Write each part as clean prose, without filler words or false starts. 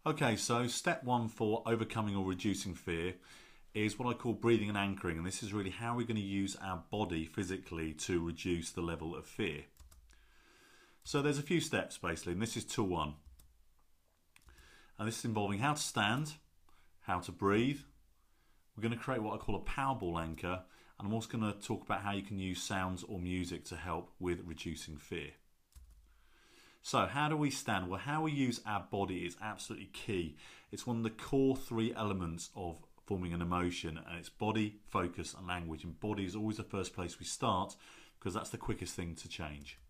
Okay, so step one for overcoming or reducing fear is what I call breathing and anchoring, and this is really how we're going to use our body physically to reduce the level of fear. So there's a few steps basically, and this is tool one. And this is involving how to stand, how to breathe. We're going to create what I call a Powerball anchor, and I'm also going to talk about how you can use sounds or music to help with reducing fear. So how do we stand? Well, how we use our body is absolutely key. It's one of the core three elements of forming an emotion, and it's body, focus and language. And body is always the first place we start because that's the quickest thing to change.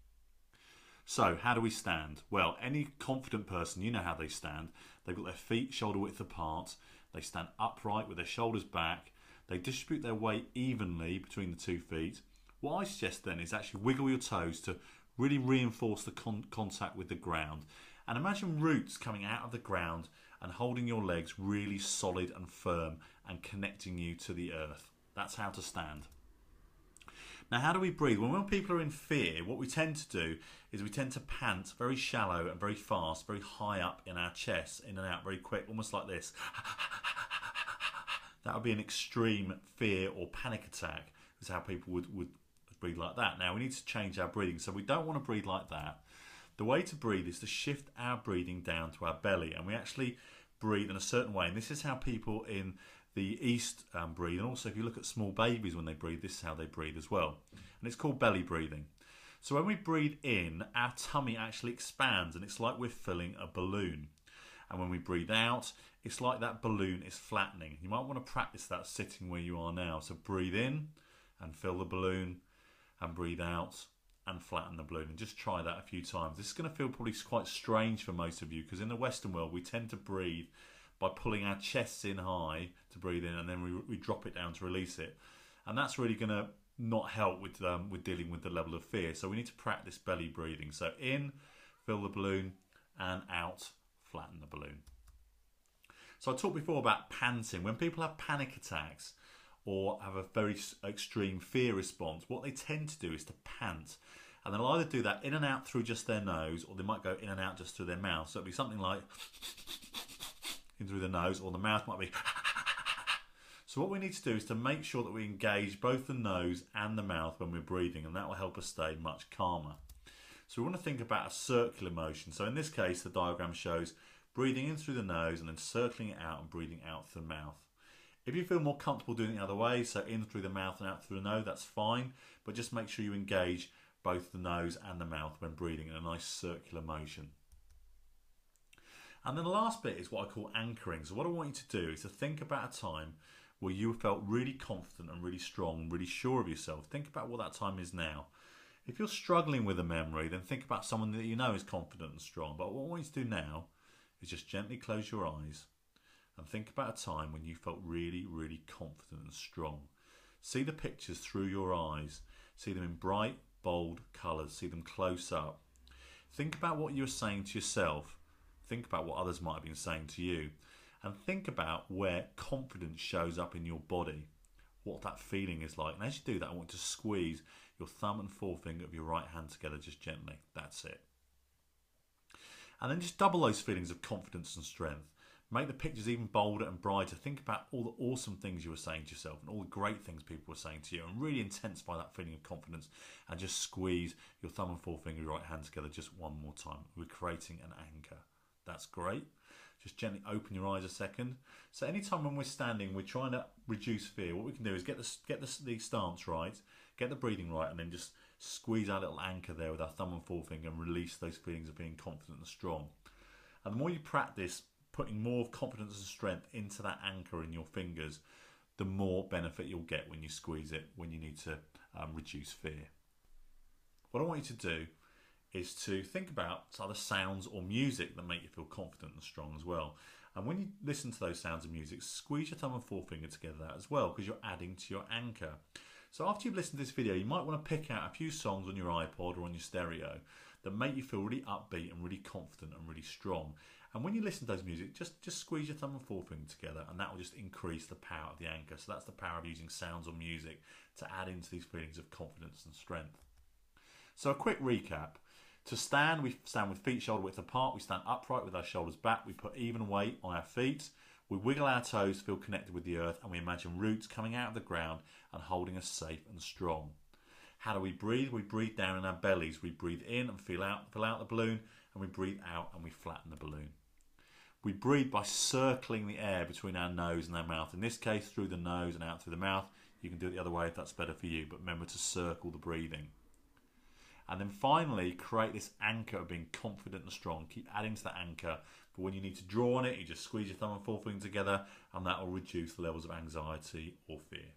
So how do we stand? Well, any confident person, you know how they stand. They've got their feet shoulder width apart. They stand upright with their shoulders back. They distribute their weight evenly between the 2 feet. What I suggest then is actually wiggle your toes to really reinforce the contact with the ground. And imagine roots coming out of the ground and holding your legs really solid and firm and connecting you to the earth. That's how to stand. Now, how do we breathe? When people are in fear, what we tend to do is we tend to pant very shallow and very fast, very high up in our chest, in and out very quick, almost like this. That would be an extreme fear or panic attack, is how people would breathe like that. Now, we need to change our breathing, so we don't want to breathe like that. The way to breathe is to shift our breathing down to our belly, and we actually breathe in a certain way, and this is how people in the East breathe, and also if you look at small babies when they breathe, this is how they breathe as well, and it's called belly breathing. So when we breathe in, our tummy actually expands, and it's like we're filling a balloon, and when we breathe out, it's like that balloon is flattening. You might want to practice that sitting where you are now. So breathe in and fill the balloon, and breathe out and flatten the balloon, and just try that a few times. This is going to feel probably quite strange for most of you because in the Western world we tend to breathe by pulling our chests in high to breathe in, and then we drop it down to release it, and that's really going to not help with dealing with the level of fear. So we need to practice belly breathing. So in, fill the balloon, and out, flatten the balloon. So I talked before about panting. When people have panic attacks or have a very extreme fear response, what they tend to do is to pant. And they'll either do that in and out through just their nose, or they might go in and out just through their mouth. So it'll be something like in through the nose, or the mouth might be. So what we need to do is to make sure that we engage both the nose and the mouth when we're breathing, and that will help us stay much calmer. So we want to think about a circular motion. So in this case, the diagram shows breathing in through the nose and then circling it out and breathing out through the mouth. If you feel more comfortable doing it the other way, so in through the mouth and out through the nose, that's fine, but just make sure you engage both the nose and the mouth when breathing in a nice circular motion. And then the last bit is what I call anchoring. So what I want you to do is to think about a time where you felt really confident and really strong, really sure of yourself. Think about what that time is now. If you're struggling with a memory, then think about someone that you know is confident and strong. But what I want you to do now is just gently close your eyes and think about a time when you felt really, really confident and strong. See the pictures through your eyes. See them in bright, bold colours. See them close up. Think about what you're saying to yourself. Think about what others might have been saying to you. And think about where confidence shows up in your body, what that feeling is like. And as you do that, I want to squeeze your thumb and forefinger of your right hand together just gently. That's it. And then just double those feelings of confidence and strength. Make the pictures even bolder and brighter. Think about all the awesome things you were saying to yourself and all the great things people were saying to you, and really intensify that feeling of confidence, and just squeeze your thumb and forefinger of your right hand together just one more time. We're creating an anchor. That's great. Just gently open your eyes a second. So anytime when we're standing, we're trying to reduce fear. What we can do is get the stance right, get the breathing right, and then just squeeze our little anchor there with our thumb and forefinger and release those feelings of being confident and strong. And the more you practice putting more confidence and strength into that anchor in your fingers, the more benefit you'll get when you squeeze it, when you need to reduce fear. What I want you to do is to think about other sounds or music that make you feel confident and strong as well. And when you listen to those sounds of music, squeeze your thumb and forefinger together as well, because you're adding to your anchor. So after you've listened to this video, you might want to pick out a few songs on your iPod or on your stereo that make you feel really upbeat and really confident and really strong. And when you listen to those music, just squeeze your thumb and forefinger together, and that will just increase the power of the anchor. So that's the power of using sounds or music to add into these feelings of confidence and strength. So a quick recap. To stand, we stand with feet shoulder width apart. We stand upright with our shoulders back. We put even weight on our feet. We wiggle our toes, feel connected with the earth, and we imagine roots coming out of the ground and holding us safe and strong. How do we breathe? We breathe down in our bellies. We breathe in and fill out the balloon, and we breathe out and we flatten the balloon. We breathe by circling the air between our nose and our mouth. In this case, through the nose and out through the mouth. You can do it the other way if that's better for you, but remember to circle the breathing. And then finally, create this anchor of being confident and strong. Keep adding to that anchor. For when you need to draw on it, you just squeeze your thumb and forefinger together, and that will reduce the levels of anxiety or fear.